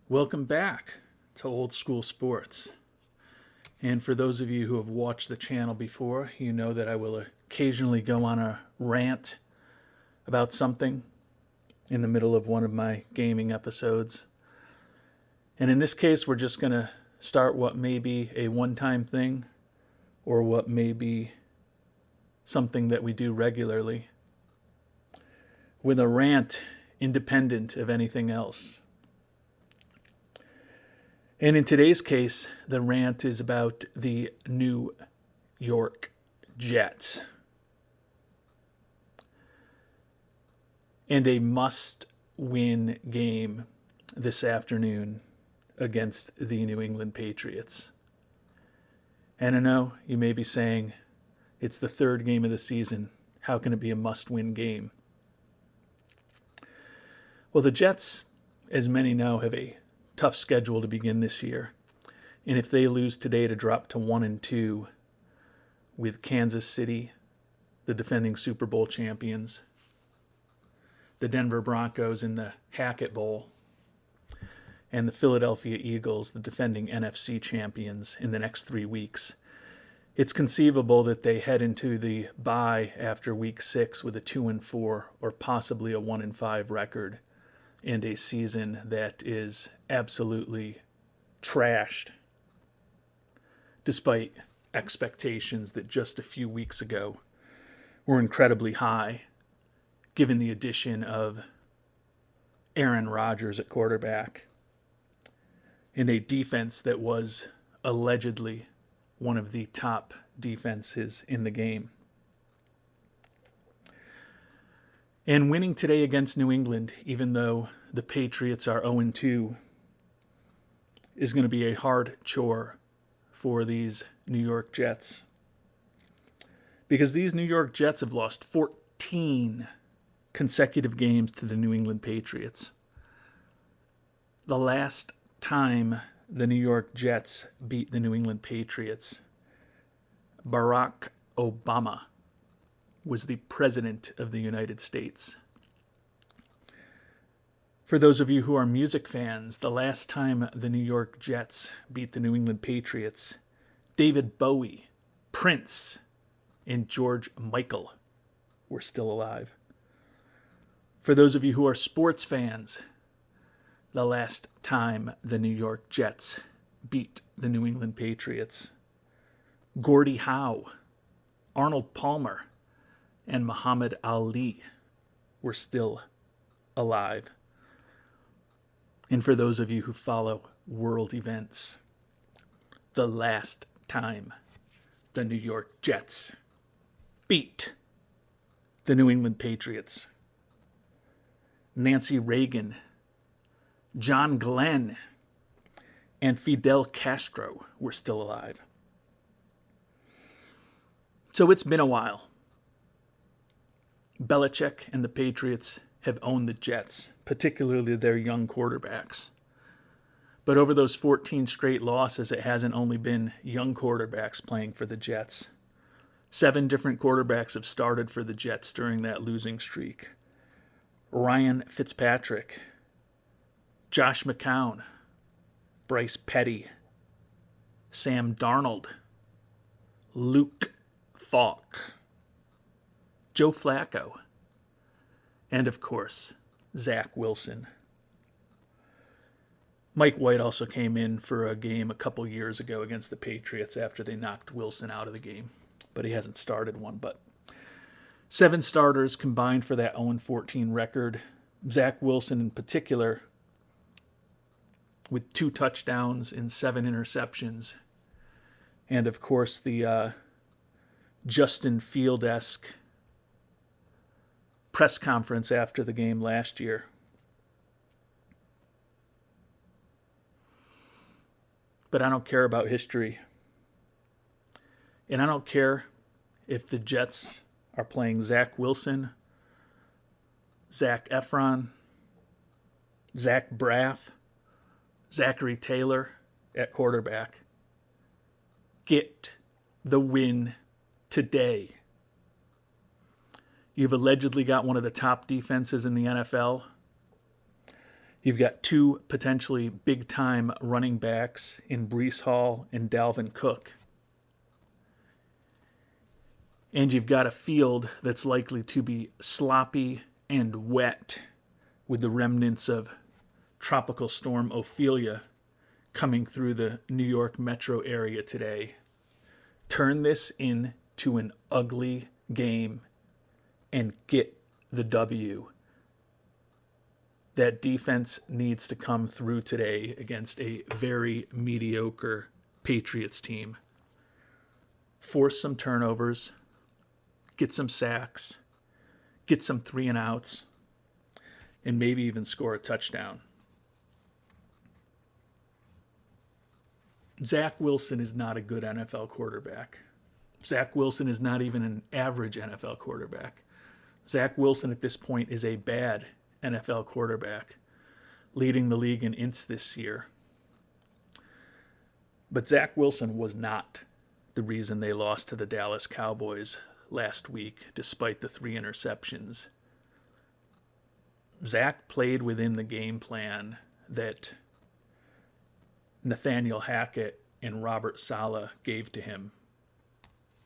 Welcome back to Old School Sports. And for those of you who have watched the channel before, you know that I will occasionally go on a rant about something in the middle of one of my gaming episodes. And in this case, we're just going to start what may be a one-time thing or what may be something that we do regularly with a rant independent of anything else. And in today's case, the rant is about the New York Jets and a must-win game this afternoon against the New England Patriots. And I know you may be saying, it's the third game of the season. How can it be a must-win game? Well, the Jets, as many know, have a tough schedule to begin this year. And if they lose today to drop to 1-2 with Kansas City, the defending Super Bowl champions, the Denver Broncos in the Hackett Bowl, and the Philadelphia Eagles, the defending NFC champions, in the next 3 weeks, it's conceivable that they head into the bye after week 6 with a 2-4 or possibly a 1-5 record and a season that is absolutely trashed, despite expectations that just a few weeks ago were incredibly high, given the addition of Aaron Rodgers at quarterback and a defense that was allegedly one of the top defenses in the game. And winning today against New England, even though the Patriots are 0-2, is going to be a hard chore for these New York Jets. Because these New York Jets have lost 14 consecutive games to the New England Patriots. The last time the New York Jets beat the New England Patriots, Barack Obama was the President of the United States. For those of you who are music fans, the last time the New York Jets beat the New England Patriots, David Bowie, Prince, and George Michael were still alive. For those of you who are sports fans, the last time the New York Jets beat the New England Patriots, Gordie Howe, Arnold Palmer, and Muhammad Ali were still alive. And for those of you who follow world events, the last time the New York Jets beat the New England Patriots, Nancy Reagan, John Glenn, and Fidel Castro were still alive. So it's been a while. Belichick and the Patriots have owned the Jets, particularly their young quarterbacks. But over those 14 straight losses, it hasn't only been young quarterbacks playing for the Jets. 7 different quarterbacks have started for the Jets during that losing streak. Ryan Fitzpatrick, Josh McCown, Bryce Petty, Sam Darnold, Luke Falk, Joe Flacco, and of course, Zach Wilson. Mike White also came in for a game a couple years ago against the Patriots after they knocked Wilson out of the game, but he hasn't started one. But 7 starters combined for that 0-14 record. Zach Wilson in particular, with 2 touchdowns and 7 interceptions. And of course, the Justin Field-esque press conference after the game last year. But I don't care about history. And I don't care if the Jets are playing Zach Wilson, Zach Efron, Zach Braff, Zachary Taylor at quarterback. Get the win today. You've allegedly got one of the top defenses in the NFL. You've got two potentially big-time running backs in Breece Hall and Dalvin Cook. And you've got a field that's likely to be sloppy and wet with the remnants of Tropical Storm Ophelia coming through the New York metro area today. Turn this into an ugly game and get the W. That defense needs to come through today against a very mediocre Patriots team. Force some turnovers, get some sacks, get some 3-and-outs, and maybe even score a touchdown. Zach Wilson is not a good NFL quarterback. Zach Wilson is not even an average NFL quarterback. Zach Wilson at this point is a bad NFL quarterback, leading the league in ints this year. But Zach Wilson was not the reason they lost to the Dallas Cowboys last week, despite the 3 interceptions. Zach played within the game plan that Nathaniel Hackett and Robert Saleh gave to him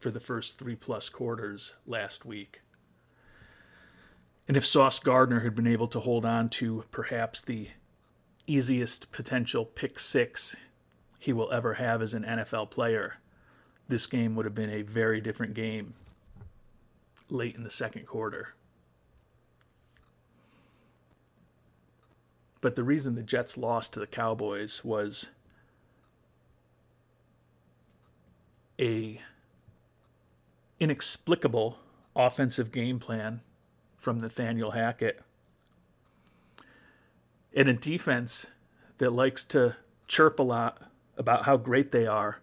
for the first 3+ quarters last week. And if Sauce Gardner had been able to hold on to perhaps the easiest potential pick 6 he will ever have as an NFL player, this game would have been a very different game late in the second quarter. But the reason the Jets lost to the Cowboys was a inexplicable offensive game plan from Nathaniel Hackett and a defense that likes to chirp a lot about how great they are.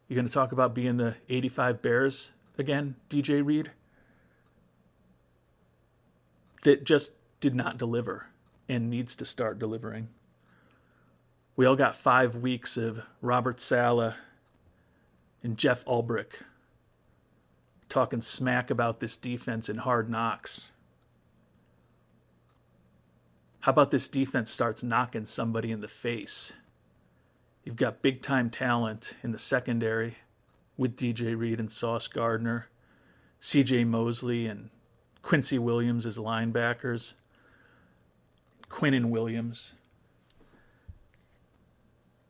You're going to talk about being the 85 Bears again, DJ Reed? That just did not deliver and needs to start delivering. We all got 5 weeks of Robert Saleh and Jeff Ulbrich talking smack about this defense in Hard Knocks. How about this defense starts knocking somebody in the face? You've got big-time talent in the secondary with DJ Reed and Sauce Gardner, CJ Mosley and Quincy Williams as linebackers, Quinnen Williams,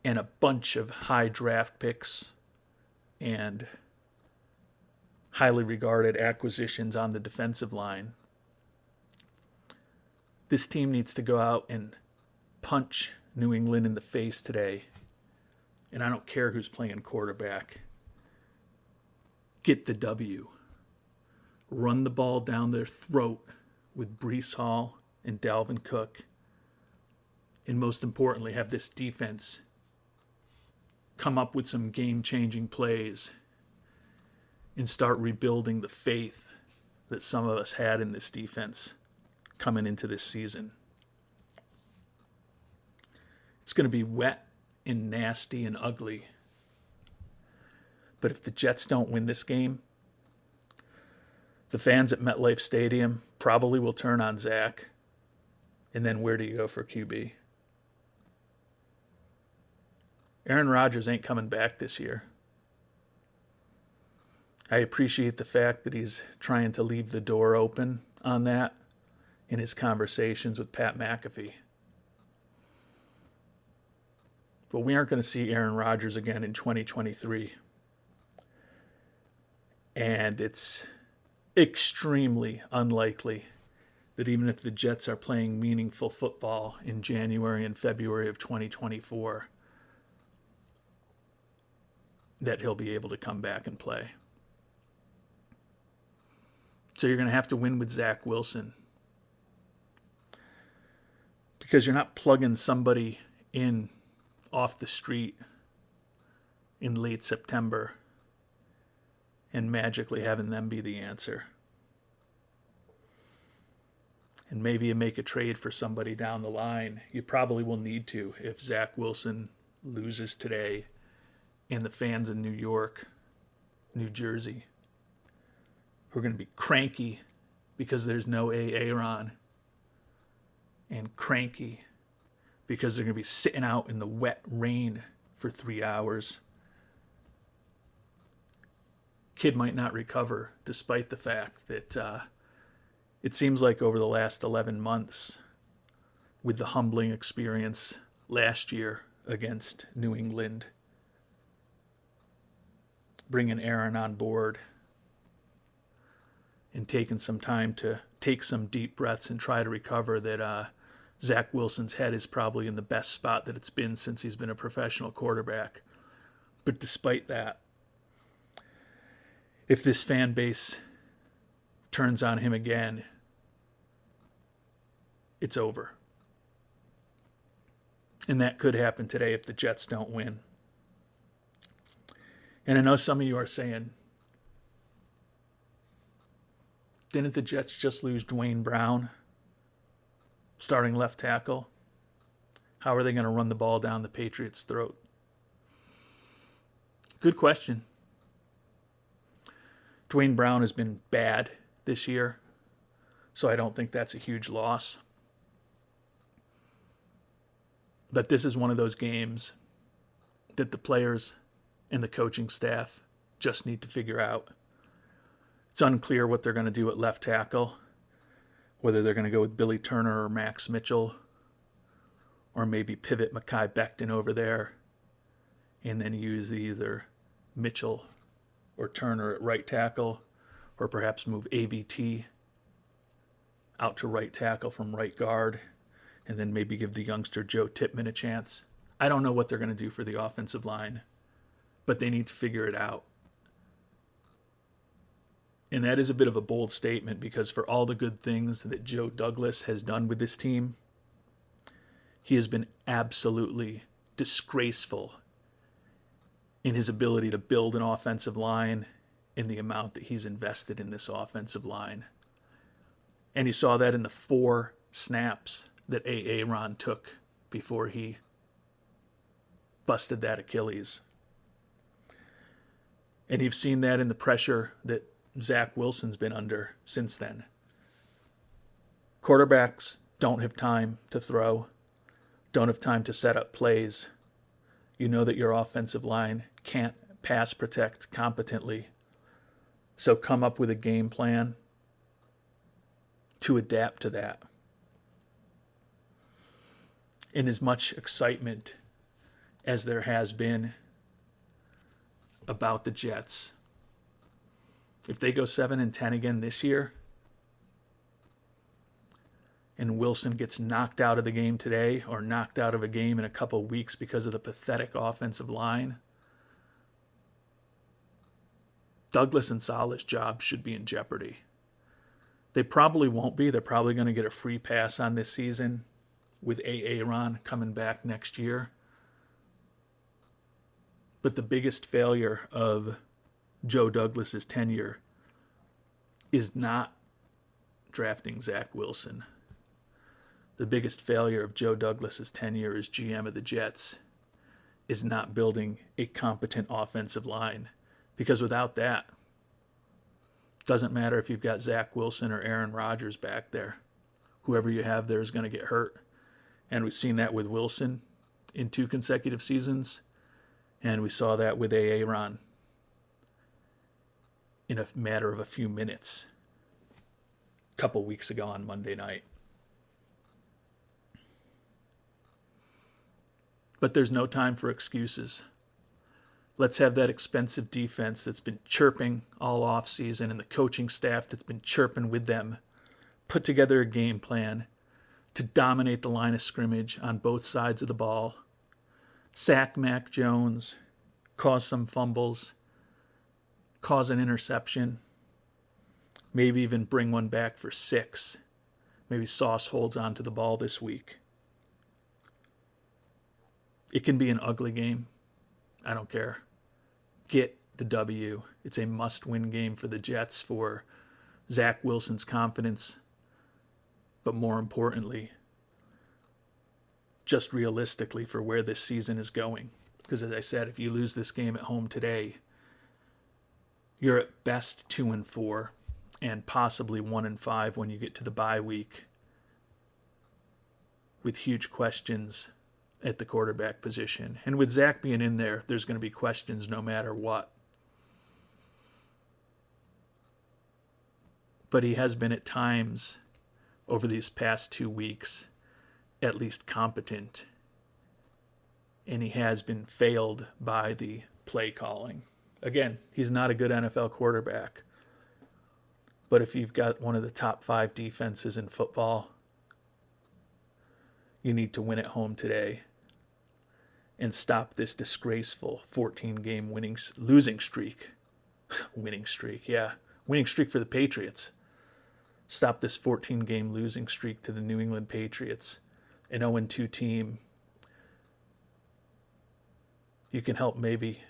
and a bunch of high draft picks and highly regarded acquisitions on the defensive line. This team needs to go out and punch New England in the face today. And I don't care who's playing quarterback. Get the W. Run the ball down their throat with Breece Hall and Dalvin Cook. And most importantly, have this defense come up with some game-changing plays and start rebuilding the faith that some of us had in this defense coming into this season. It's going to be wet and nasty and ugly. But if the Jets don't win this game, the fans at MetLife Stadium probably will turn on Zach. And then where do you go for QB? Aaron Rodgers ain't coming back this year. I appreciate the fact that he's trying to leave the door open on that in his conversations with Pat McAfee. But we aren't going to see Aaron Rodgers again in 2023. And it's extremely unlikely that even if the Jets are playing meaningful football in January and February of 2024, that he'll be able to come back and play. So you're going to have to win with Zach Wilson. Because you're not plugging somebody in off the street in late September and magically having them be the answer. And maybe you make a trade for somebody down the line. You probably will need to if Zach Wilson loses today and the fans in New York, New Jersey, who are going to be cranky because there's no Aaron. and cranky because they're going to be sitting out in the wet rain for 3 hours. Kid might not recover, despite the fact that it seems like over the last 11 months, with the humbling experience last year against New England, bringing Aaron on board and taking some time to take some deep breaths and try to recover, that Zach Wilson's head is probably in the best spot that it's been since he's been a professional quarterback. But despite that, if this fan base turns on him again, it's over. And that could happen today if the Jets don't win. And I know some of you are saying, didn't the Jets just lose Dwayne Brown, starting left tackle? How are they going to run the ball down the Patriots' throat? Good question. Dwayne Brown has been bad this year, so I don't think that's a huge loss. But this is one of those games that the players and the coaching staff just need to figure out. It's unclear what they're going to do at left tackle, whether they're going to go with Billy Turner or Max Mitchell, or maybe pivot Mekhi Becton over there and then use either Mitchell or Turner at right tackle, or perhaps move AVT out to right tackle from right guard, and then maybe give the youngster Joe Tippmann a chance. I don't know what they're going to do for the offensive line, but they need to figure it out. And that is a bit of a bold statement, because for all the good things that Joe Douglas has done with this team, he has been absolutely disgraceful in his ability to build an offensive line in the amount that he's invested in this offensive line. And you saw that in the 4 snaps that Ron took before he busted that Achilles. And you've seen that in the pressure that Zach Wilson's been under since then. Quarterbacks don't have time to throw, don't have time to set up plays. You know that your offensive line can't pass protect competently. So come up with a game plan to adapt to that. In as much excitement as there has been about the Jets, if they go 7-10 again this year, and Wilson gets knocked out of the game today, or knocked out of a game in a couple of weeks because of the pathetic offensive line, Douglas and Saleh's job should be in jeopardy. They probably won't be. They're probably going to get a free pass on this season with Aaron coming back next year. But the biggest failure of Joe Douglas's tenure is not drafting Zach Wilson. The biggest failure of Joe Douglas's tenure as GM of the Jets is not building a competent offensive line. Because without that, it doesn't matter if you've got Zach Wilson or Aaron Rodgers back there. Whoever you have there is going to get hurt. And we've seen that with Wilson in 2 consecutive seasons. And we saw that with Aaron in a matter of a few minutes a couple weeks ago on Monday night. But there's no time for excuses. Let's have that expensive defense that's been chirping all offseason, and the coaching staff that's been chirping with them, put together a game plan to dominate the line of scrimmage on both sides of the ball, sack Mac Jones, cause some fumbles, cause an interception, maybe even bring one back for 6. Maybe Sauce holds on to the ball this week. It can be an ugly game. I don't care. Get the W. It's a must-win game for the Jets, for Zach Wilson's confidence, but more importantly, just realistically for where this season is going. Because as I said, if you lose this game at home today, you're at best 2-4 and possibly 1-5 when you get to the bye week. with huge questions at the quarterback position. And with Zach being in there, there's going to be questions no matter what. But he has been at times over these past 2 weeks at least competent. And he has been failed by the play calling. Again, he's not a good NFL quarterback. But if you've got one of the top 5 defenses in football, you need to win at home today and stop this disgraceful 14-game losing streak. Winning streak for the Patriots. Stop this 14-game losing streak to the New England Patriots, an 0-2 team. You can help maybe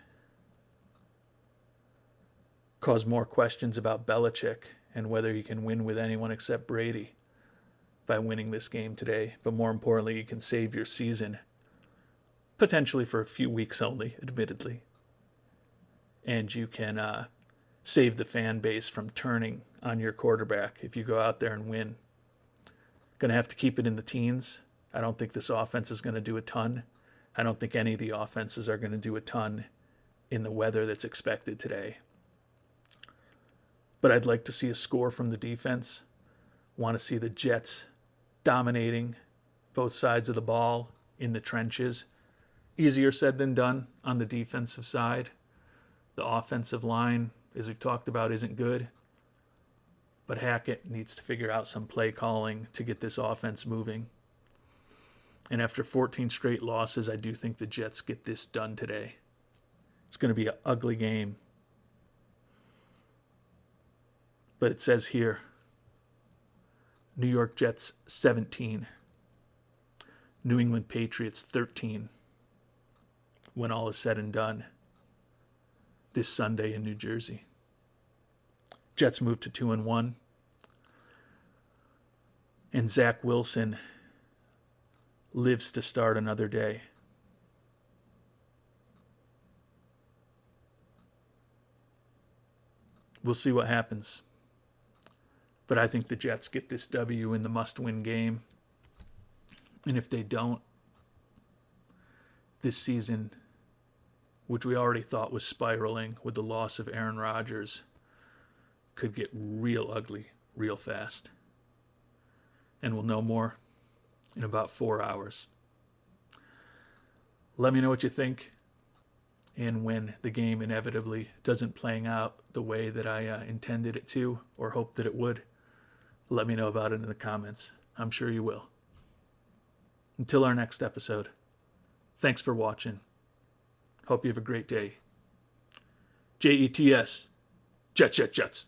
cause more questions about Belichick and whether he can win with anyone except Brady by winning this game today. But more importantly, you can save your season, potentially for a few weeks only, admittedly. And you can save the fan base from turning on your quarterback if you go out there and win. Going to have to keep it in the teens. I don't think this offense is going to do a ton. I don't think any of the offenses are going to do a ton in the weather that's expected today. But I'd like to see a score from the defense. Want to see the Jets dominating both sides of the ball in the trenches. Easier said than done on the defensive side. The offensive line, as we've talked about, isn't good. But Hackett needs to figure out some play calling to get this offense moving. And after 14 straight losses, I do think the Jets get this done today. It's going to be an ugly game. But it says here, New York Jets 17, New England Patriots 13, when all is said and done, this Sunday in New Jersey. Jets move to 2-1, and Zach Wilson lives to start another day. We'll see what happens. But I think the Jets get this W in the must-win game. And if they don't, this season, which we already thought was spiraling with the loss of Aaron Rodgers, could get real ugly real fast. And we'll know more in about 4 hours. Let me know what you think. And when the game inevitably doesn't play out the way that I intended it to or hoped that it would, let me know about it in the comments. I'm sure you will. Until our next episode, thanks for watching. Hope you have a great day. Jets. Jets.